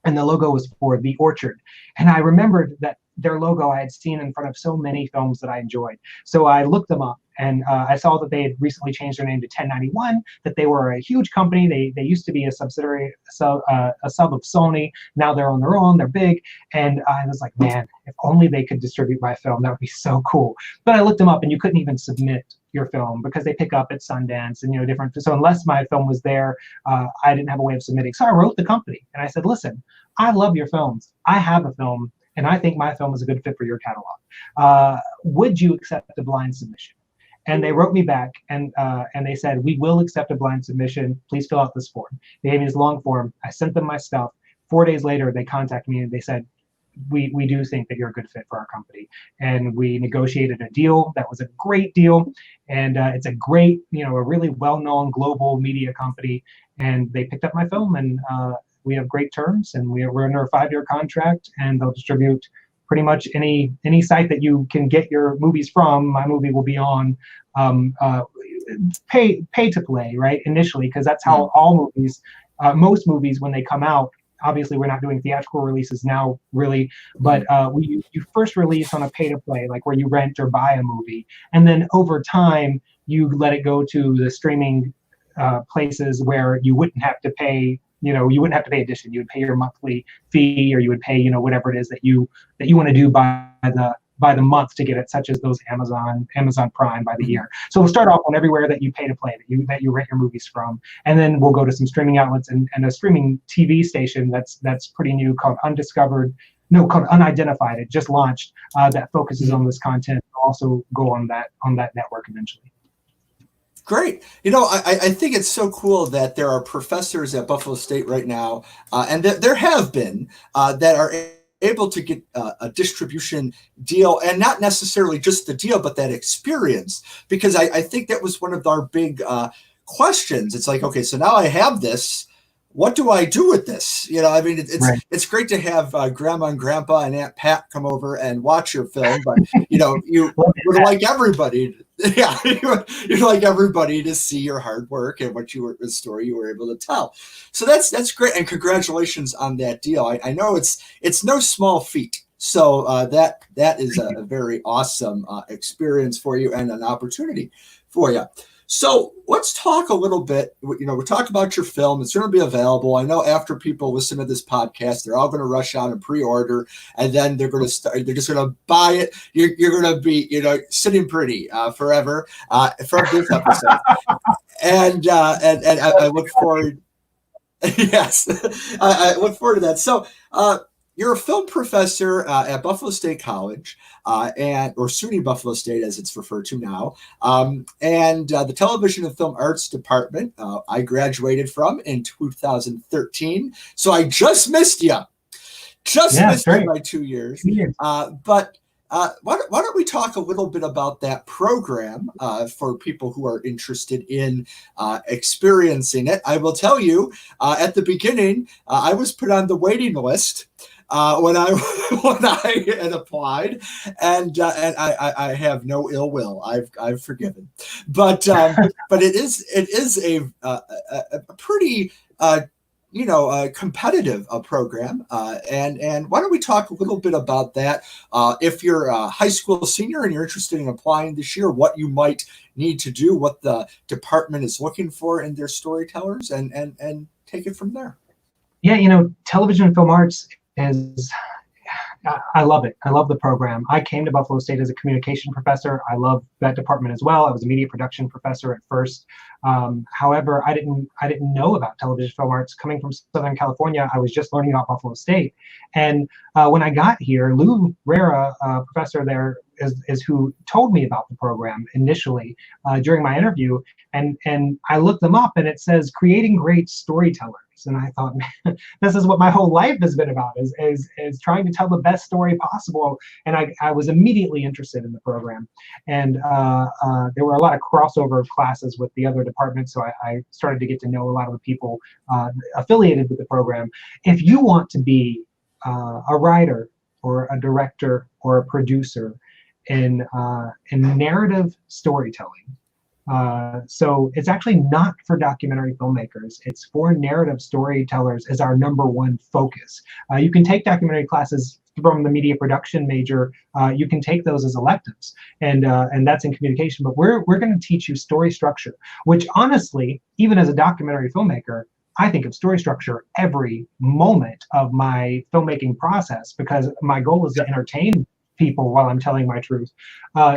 and the logo was for The Orchard. And I remembered that their logo I had seen in front of so many films that I enjoyed. So I looked them up, and I saw that they had recently changed their name to 1091, that they were a huge company. They used to be a subsidiary, a sub of Sony. Now they're on their own, they're big. And I was like, man, if only they could distribute my film, that would be so cool. But I looked them up, and you couldn't even submit your film because they pick up at Sundance and different. So unless my film was there, I didn't have a way of submitting. So I wrote the company and I said, listen, I love your films. I have a film, and I think my film is a good fit for your catalog. Would you accept a blind submission? And they wrote me back, and they said, we will accept a blind submission. Please fill out this form. They gave me this long form. I sent them my stuff. 4 days later, they contacted me and they said, we do think that you're a good fit for our company. And we negotiated a deal that was a great deal. And it's a great, a really well-known global media company. And they picked up my film, and we have great terms, and we're under a 5-year contract, and they'll distribute pretty much any site that you can get your movies from. My movie will be on pay to play, right, initially, because that's how all movies, most movies, when they come out, obviously we're not doing theatrical releases now, really, but you first release on a pay to play, like where you rent or buy a movie, and then over time you let it go to the streaming places where you wouldn't have to pay. You wouldn't have to pay addition. You would pay your monthly fee, or you would pay, whatever it is that you want to do by the month to get it, such as those Amazon Prime by the year. So we'll start off on everywhere that you pay to play, that you rent your movies from, and then we'll go to some streaming outlets and a streaming TV station that's pretty new called Unidentified. It just launched, that focuses on this content. We'll also go on that network eventually. Great. I think it's so cool that there are professors at Buffalo State right now, and there have been, that are able to get a distribution deal, and not necessarily just the deal, but that experience. Because I think that was one of our big questions. It's like, okay, so now I have this. What do I do with this? It's great to have Grandma and Grandpa and Aunt Pat come over and watch your film, but you would like everybody. Yeah, you'd like everybody to see your hard work and the story you were able to tell. So that's great, and congratulations on that deal. I know it's no small feat. So that is a very awesome experience for you and an opportunity for you. So let's talk a little bit, we talk about your film. It's going to be available. I know after people listen to this podcast, they're all going to rush out and pre-order, and then they're just going to buy it. You're going to be, sitting pretty forever from this episode. and I look forward. Yes, I look forward to that. So, you're a film professor at Buffalo State College, or SUNY Buffalo State, as it's referred to now, and the Television and Film Arts Department. I graduated from in 2013, so I just missed you. Missed you by 2 years. But why don't we talk a little bit about that program for people who are interested in experiencing it? I will tell you, at the beginning, I was put on the waiting list when I had applied, and I have no ill will. I've forgiven, but it is a pretty competitive program, and why don't we talk a little bit about that? If you're a high school senior and you're interested in applying this year, what you might need to do, what the department is looking for in their storytellers, and take it from there. Yeah, television and film arts I love it. I love the program. I came to Buffalo State as a communication professor. I love that department as well. I was a media production professor at first. However, I didn't know about television film arts coming from Southern California. I was just learning about Buffalo State, and when I got here, Lou Rera, professor there, is who told me about the program initially during my interview, and I looked them up, and it says creating great storytellers. And I thought, man, this is what my whole life has been about, is trying to tell the best story possible. And I was immediately interested in the program. And there were a lot of crossover classes with the other departments, so I started to get to know a lot of the people affiliated with the program. If you want to be a writer or a director or a producer in narrative storytelling, so it's actually not for documentary filmmakers. It's for narrative storytellers as our #1 focus. You can take documentary classes from the media production major. You can take those as electives, and that's in communication. But we're going to teach you story structure, which honestly, even as a documentary filmmaker, I think of story structure every moment of my filmmaking process, because my goal is to entertain people while I'm telling my truth.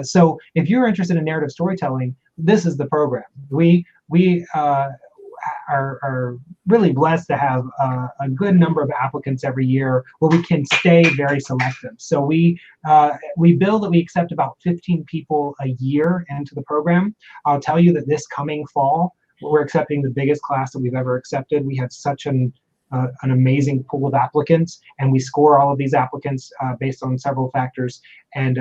So if you're interested in narrative storytelling, this is the program. We are really blessed to have a good number of applicants every year, where we can stay very selective. So we bill that we accept about 15 people a year into the program. I'll tell you that this coming fall, we're accepting the biggest class that we've ever accepted. We had such an amazing pool of applicants, and we score all of these applicants based on several factors. And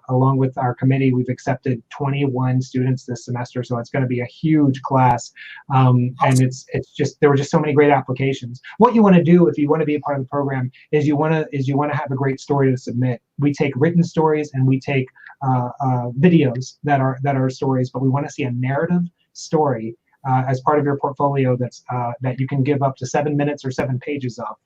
along with our committee, we've accepted 21 students this semester, so it's going to be a huge class. And it's just, there were just so many great applications. What you want to do if you want to be a part of the program is you want to have a great story to submit. We take written stories, and we take videos that are stories, but we want to see a narrative story as part of your portfolio that you can give up to 7 minutes or 7 pages of.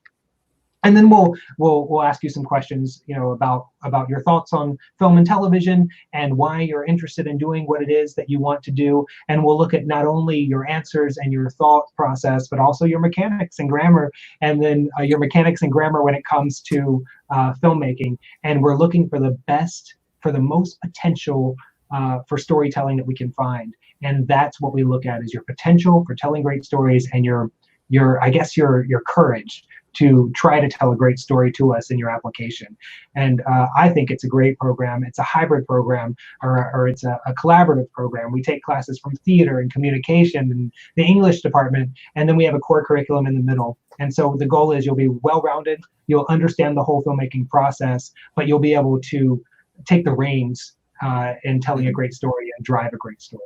And then we'll ask you some questions, about your thoughts on film and television, and why you're interested in doing what it is that you want to do. And we'll look at not only your answers and your thought process, but also your mechanics and grammar, and then your mechanics and grammar when it comes to filmmaking. And we're looking for the best, for the most potential for storytelling that we can find. And that's what we look at, is your potential for telling great stories, and your courage to try to tell a great story to us in your application. And I think it's a great program. It's a hybrid program, or it's a collaborative program. We take classes from theater and communication and the English department, and then we have a core curriculum in the middle. And so the goal is you'll be well-rounded, you'll understand the whole filmmaking process, but you'll be able to take the reins in telling a great story and drive a great story.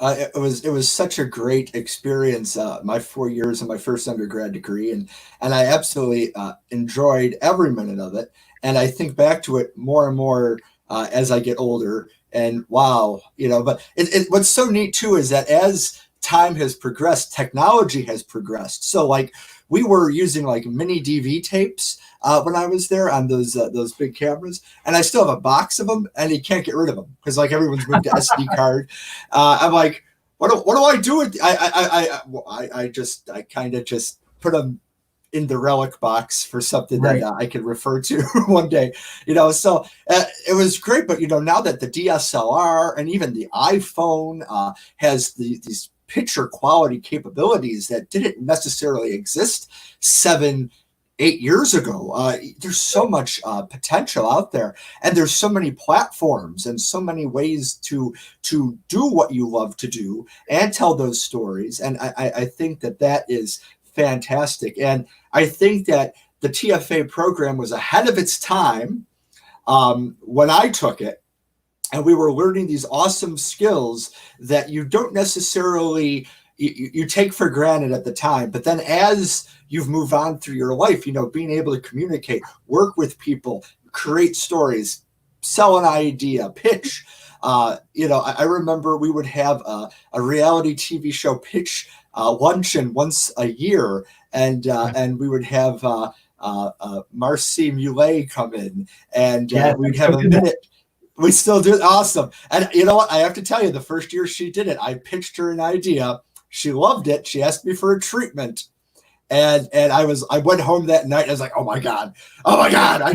It was such a great experience, my 4 years of my first undergrad degree, and I absolutely enjoyed every minute of it. And I think back to it more and more as I get older. And wow, but what's so neat too is that as time has progressed, technology has progressed. So like we were using like mini DV tapes when I was there on those big cameras, and I still have a box of them, and you can't get rid of them because like everyone's moved to SD card. I'm like, what do I do with? I kind of just put them in the relic box for something Right. that I could refer to one day, So it was great, but now that the DSLR and even the iPhone has these picture quality capabilities that didn't necessarily exist 7-8 years ago. There's so much potential out there, and there's so many platforms and so many ways to do what you love to do and tell those stories. And I think that is fantastic. And I think that the TFA program was ahead of its time when I took it. And we were learning these awesome skills that you don't necessarily you take for granted at the time, but then as you've moved on through your life, being able to communicate, work with people, create stories, sell an idea, pitch. I remember we would have a reality TV show pitch luncheon once a year, and we would have Marcy Muley come in, and we'd have a minute. We still do it. Awesome. And you know what? I have to tell you, the first year she did it, I pitched her an idea. She loved it. She asked me for a treatment. And I went home that night. And I was like, oh my God. And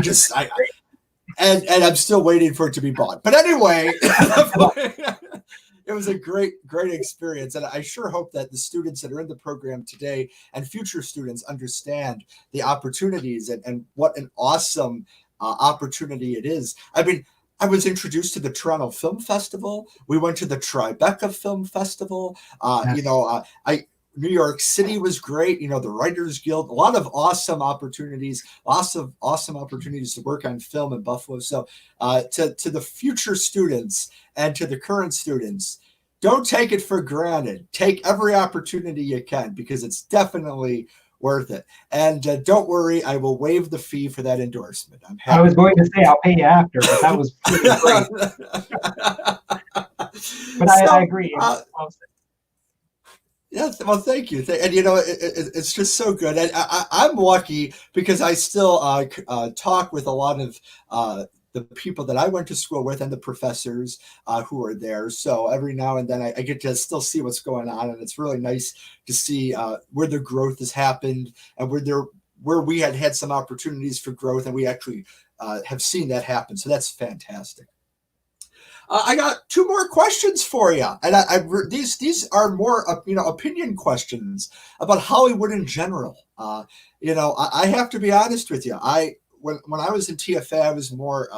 I'm still waiting for it to be bought. But anyway, it was a great experience, and I sure hope that the students that are in the program today and future students understand the opportunities and what an awesome opportunity it is. I mean, I was introduced to the Toronto Film Festival. We went to the Tribeca Film Festival. Yes. I New York City was great. The Writers Guild, a lot of awesome opportunities, lots of awesome opportunities to work on film in Buffalo. So to the future students and to the current students, don't take it for granted. Take every opportunity you can, because it's definitely worth it. And don't worry, I will waive the fee for that endorsement. I'm happy. I was going to say I'll pay you after, but that was pretty great. But I agree. Yeah, well, thank you. And it's just so good. And I'm lucky because I still talk with a lot of the people that I went to school with and the professors who are there. So every now and then I get to still see what's going on, and it's really nice to see where the growth has happened and where we had some opportunities for growth, and we actually have seen that happen. So that's fantastic. I got two more questions for you, and these are more opinion questions about Hollywood in general. I have to be honest with you. When I was in TFA, I was more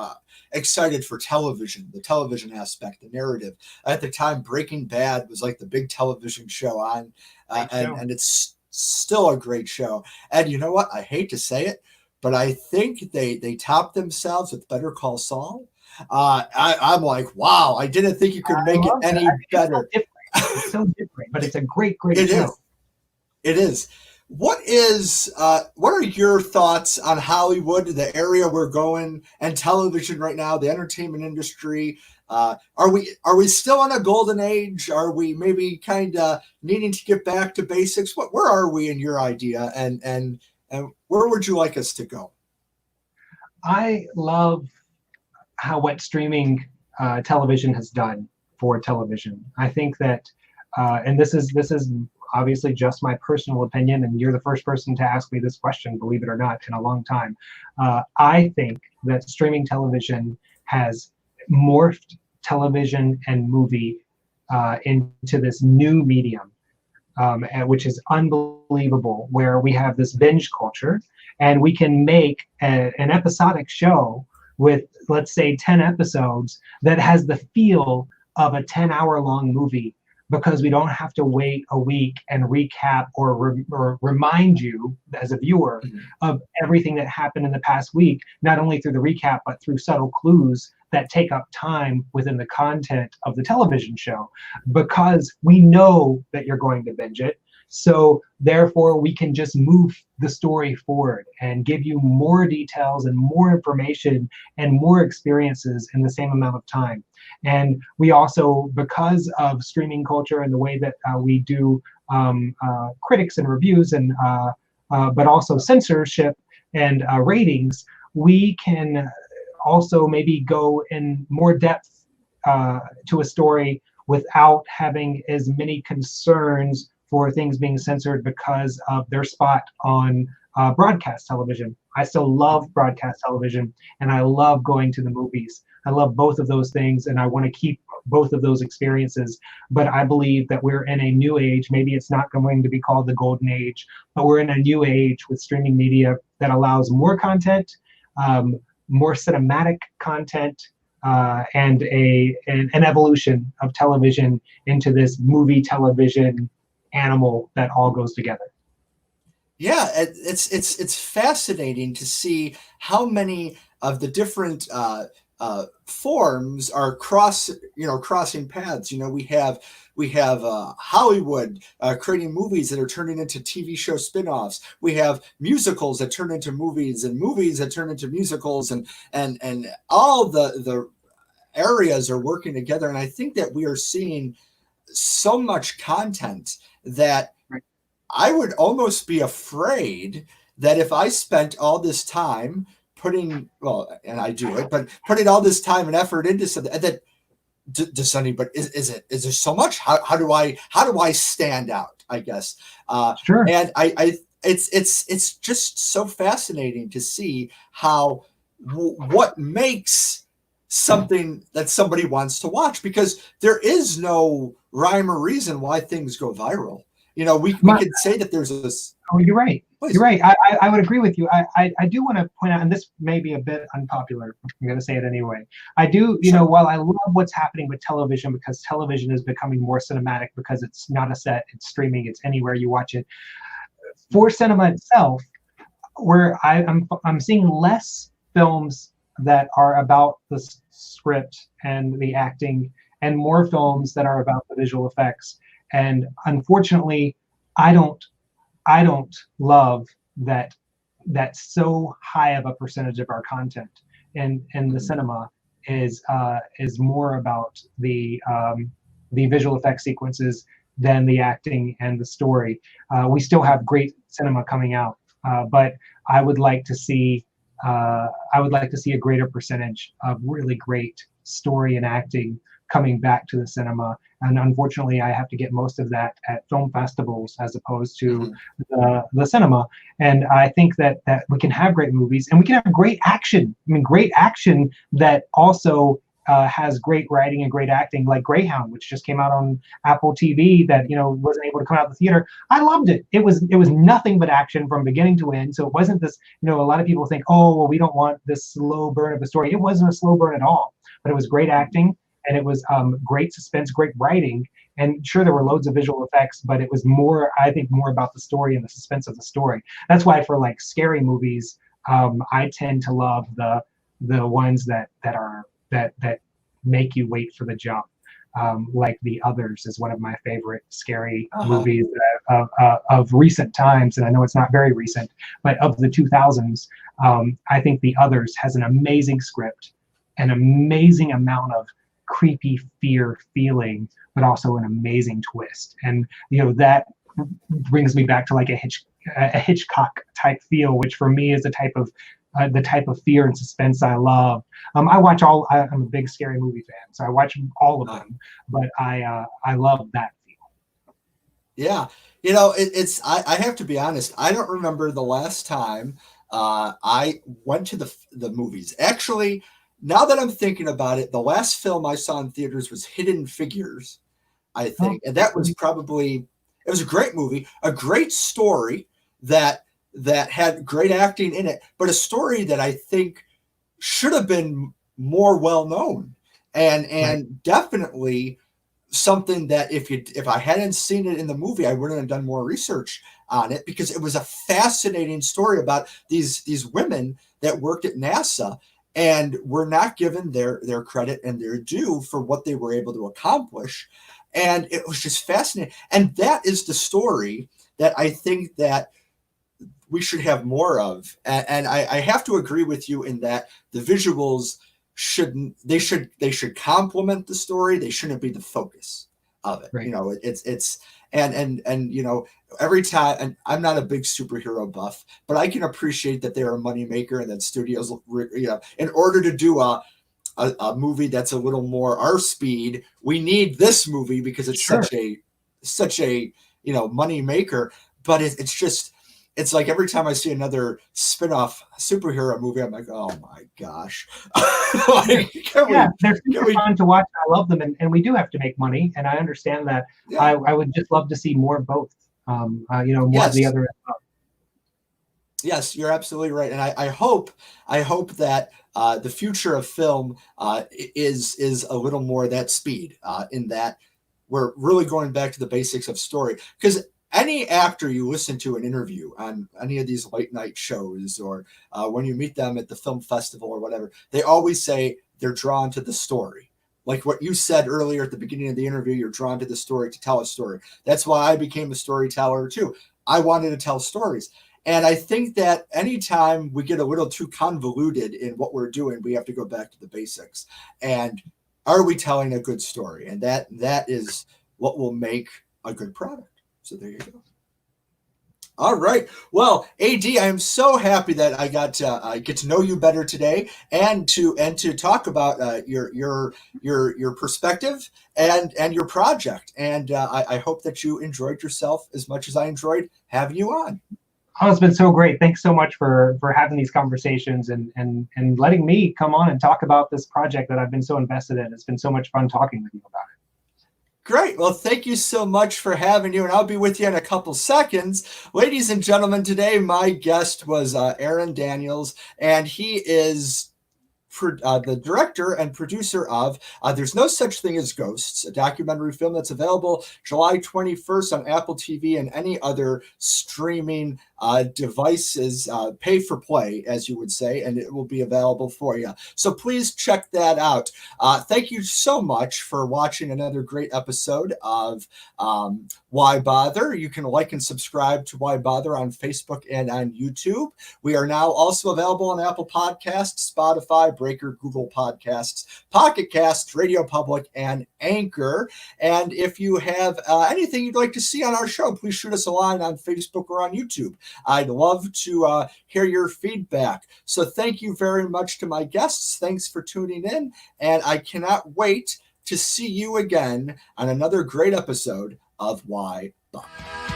excited for television, the television aspect, the narrative. At the time, Breaking Bad was like the big television show on, and it's still a great show. And you know what? I hate to say it, but I think they topped themselves with Better Call Saul. I'm like, wow, I didn't think you could make it any better. It's so different, but it's a great show. It is. What are your thoughts on Hollywood, the area we're going, and television right now, the entertainment industry? Are we still on a golden age? Are we maybe kind of needing to get back to basics? Where are we in your idea, and where would you like us to go? I love what streaming television has done for television. I think that, and this is obviously just my personal opinion, and you're the first person to ask me this question, believe it or not, in a long time. I think that streaming television has morphed television and movie into this new medium, which is unbelievable, where we have this binge culture, and we can make an episodic show with, let's say, 10 episodes that has the feel of a 10-hour-long movie, because we don't have to wait a week and recap or remind you as a viewer of everything that happened in the past week, not only through the recap, but through subtle clues that take up time within the content of the television show, because we know that you're going to binge it. So therefore, we can just move the story forward and give you more details and more information and more experiences in the same amount of time. And we also, because of streaming culture and the way that we do critics and reviews, and but also censorship and ratings, we can also maybe go in more depth to a story without having as many concerns for things being censored because of their spot on broadcast television. I still love broadcast television, and I love going to the movies. I love both of those things, and I want to keep both of those experiences. But I believe that we're in a new age. Maybe it's not going to be called the golden age, but we're in a new age with streaming media that allows more content, more cinematic content, and an evolution of television into this movie television animal that all goes together. Yeah, it's fascinating to see how many of the different forms are crossing paths. We have Hollywood creating movies that are turning into TV show spin-offs. We have musicals that turn into movies, and movies that turn into musicals, and all the areas are working together. And I think that we are seeing so much content that I would almost be afraid that if I spent all this time and I do it, but putting all this time and effort into something, that does anybody, is there so much? How do I stand out, I guess? Sure. And it's just so fascinating to see how what makes something that somebody wants to watch, because there is no rhyme or reason why things go viral. You know, we could say that there's this. Oh, you're right. Please. You're right. I would agree with you. I do want to point out, and this may be a bit unpopular, I'm going to say it anyway. I do, you know, while I love what's happening with television, because television is becoming more cinematic, because it's not a set, it's streaming, it's anywhere you watch it. For cinema itself, where I'm seeing less films that are about the script and the acting, and more films that are about the visual effects. And unfortunately, I don't love that so high of a percentage of our content in the cinema is more about the visual effects sequences than the acting and the story. We still have great cinema coming out, but I would like to see a greater percentage of really great story and acting coming back to the cinema. And unfortunately, I have to get most of that at film festivals as opposed to the cinema. And I think that we can have great movies, and we can have great action. I mean, great action that also has great writing and great acting, like Greyhound, which just came out on Apple TV, that, you know, wasn't able to come out of the theater. I loved it. It was nothing but action from beginning to end. So it wasn't this, you know, a lot of people think, oh, well, we don't want this slow burn of the story. It wasn't a slow burn at all, but it was great acting, and it was great suspense, great writing. And sure, there were loads of visual effects, but it was more, I think, more about the story and the suspense of the story. That's why for like scary movies, I tend to love the ones that make you wait for the jump. Like The Others is one of my favorite scary movies of recent times, and I know it's not very recent, but of the 2000s. I think The Others has an amazing script, an amazing amount of creepy fear feeling, but also an amazing twist. And you know, that brings me back to like a Hitchcock type feel, which for me is the type of fear and suspense I love. I'm a big scary movie fan, so I watch all of them, but I love that feel. Yeah, you know, I have to be honest. I don't remember the last time I went to the movies. Actually, now that I'm thinking about it, the last film I saw in theaters was Hidden Figures, I think, and that was probably, it was a great movie, a great story that had great acting in it, but a story that I think should have been more well known, and definitely something that if I hadn't seen it in the movie, I wouldn't have done more research on it, because it was a fascinating story about these women that worked at NASA and were not given their credit and their due for what they were able to accomplish. And it was just fascinating. And that is the story that I think that we should have more of. And I have to agree with you in that the visuals should complement the story. They shouldn't be the focus of it. Right. You know, it's and you know, every time, and I'm not a big superhero buff, but I can appreciate that they're a moneymaker and that studios, you know, in order to do a movie that's a little more our speed, we need this movie because it's such a you know, money maker. But it's just, it's like every time I see another spin-off superhero movie, I'm like, oh my gosh. Like, they're super fun to watch. I love them, and we do have to make money, and I understand that. Yeah. I would just love to see more of both. You know, more of the other. Yes, you're absolutely right, and I hope that the future of film is a little more that speed, in that we're really going back to the basics of story. Because any actor you listen to an interview on any of these late night shows, or when you meet them at the film festival or whatever, they always say they're drawn to the story. Like what you said earlier at the beginning of the interview, you're drawn to the story to tell a story. That's why I became a storyteller too. I wanted to tell stories. And I think that anytime we get a little too convoluted in what we're doing, we have to go back to the basics. And are we telling a good story? And that is what will make a good product. So there you go. All right. Well, AD, I am so happy that I got to get to know you better today, and to talk about your perspective and your project. And I hope that you enjoyed yourself as much as I enjoyed having you on. Oh, it's been so great. Thanks so much for having these conversations and letting me come on and talk about this project that I've been so invested in. It's been so much fun talking with you about it. Great. Well, thank you so much for having you, and I'll be with you in a couple seconds. Ladies and gentlemen, today my guest was Aaron Daniels, and he is the director and producer of There's No Such Thing as Ghosts, a documentary film that's available July 21st on Apple TV and any other streaming devices, pay for play, as you would say, and it will be available for you. So please check that out. Thank you so much for watching another great episode of Why Bother. You can like and subscribe to Why Bother on Facebook and on YouTube. We are now also available on Apple Podcasts, Spotify, Breaker, Google Podcasts, Pocket Casts, Radio Public, and Anchor. And if you have anything you'd like to see on our show, please shoot us a line on Facebook or on YouTube. I'd love to hear your feedback. So thank you very much to my guests. Thanks for tuning in. And I cannot wait to see you again on another great episode of Why Bother.